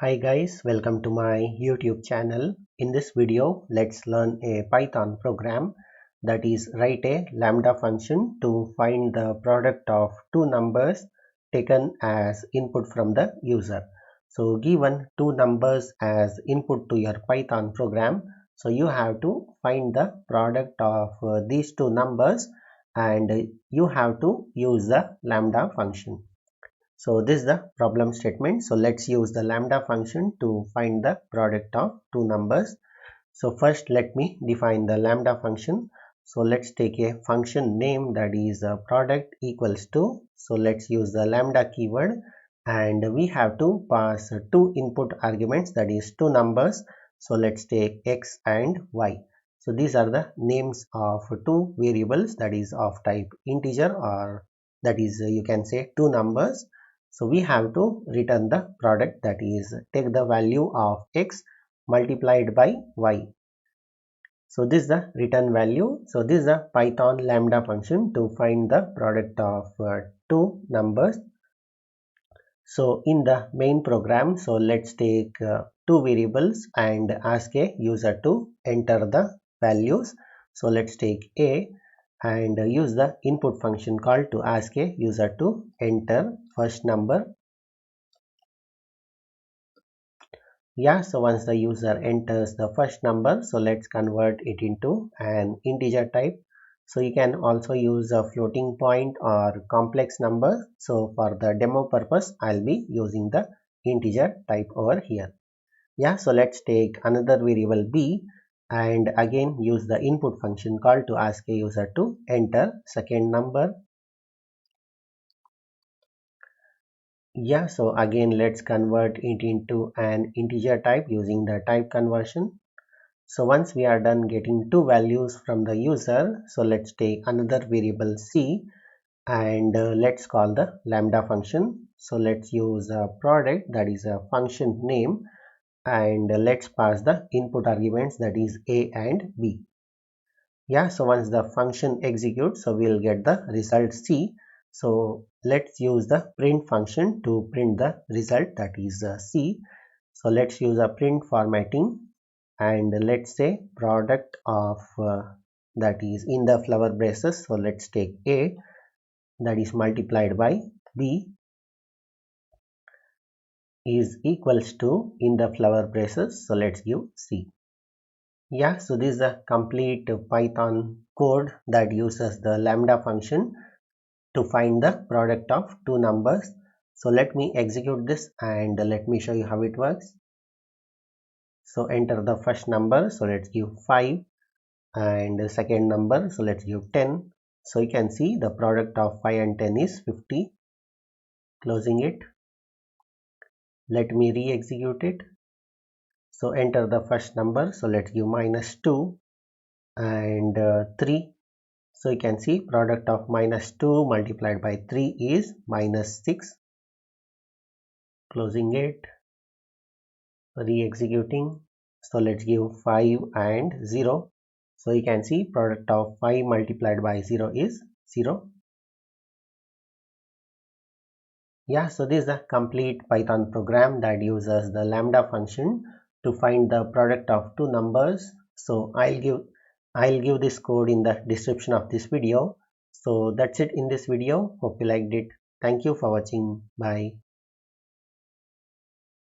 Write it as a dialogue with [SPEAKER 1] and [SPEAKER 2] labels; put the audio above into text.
[SPEAKER 1] Hi guys, welcome to my YouTube channel. In this video, let's learn a Python program that is write a Lambda function to find the product of two numbers taken as input from the user. So given two numbers as input to your Python program, so you have to find the product of these two numbers and you have to use the Lambda function. So this is the problem statement. So let's use the lambda function to find the product of two numbers. So first let me define the lambda function. So let's take a function name that is product equals to. So let's use the lambda keyword and we have to pass two input arguments, that is two numbers. So let's take x and y. So these are the names of two variables that is of type integer, or that is you can say two numbers. So we have to return the product, that is take the value of x multiplied by y. So this is the return value. So this is a Python lambda function to find the product of two numbers. So in the main program, so let's take two variables and ask a user to enter the values. So let's take a and use the input function call to ask a user to enter first number. So once the user enters the first number, so let's convert it into an integer type. So you can also use a floating point or complex number. So for the demo purpose, I'll be using the integer type over here. So let's take another variable b and again use the input function call to ask a user to enter second number. So again let's convert it into an integer type using the type conversion. So once we are done getting two values from the user, so let's take another variable c and let's call the lambda function. So let's use a product, that is a function name, and let's pass the input arguments, that is a and b. So once the function executes, so we'll get the result c. So let's use the print function to print the result, that is c. So let's use a print formatting and let's say product of that is in the flower braces. So let's take a, that is multiplied by b, is equals to in the flower braces. So let's give c. So this is a complete Python code that uses the lambda function to find the product of two numbers. So let me execute this and let me show you how it works. So enter the first number, so let's give 5, and the second number, so let's give 10. So you can see the product of 5 and 10 is 50. Closing it. Let me re-execute it. So enter the first number, so let's give -2 and 3. So you can see product of -2 multiplied by 3 is -6. Closing it. Re-executing. So let's give 5 and 0. So you can see product of 5 multiplied by 0 is 0. So this is a complete Python program that uses the lambda function to find the product of two numbers. So I'll give this code in the description of this video. So that's it in this video. Hope you liked it. Thank you for watching. Bye.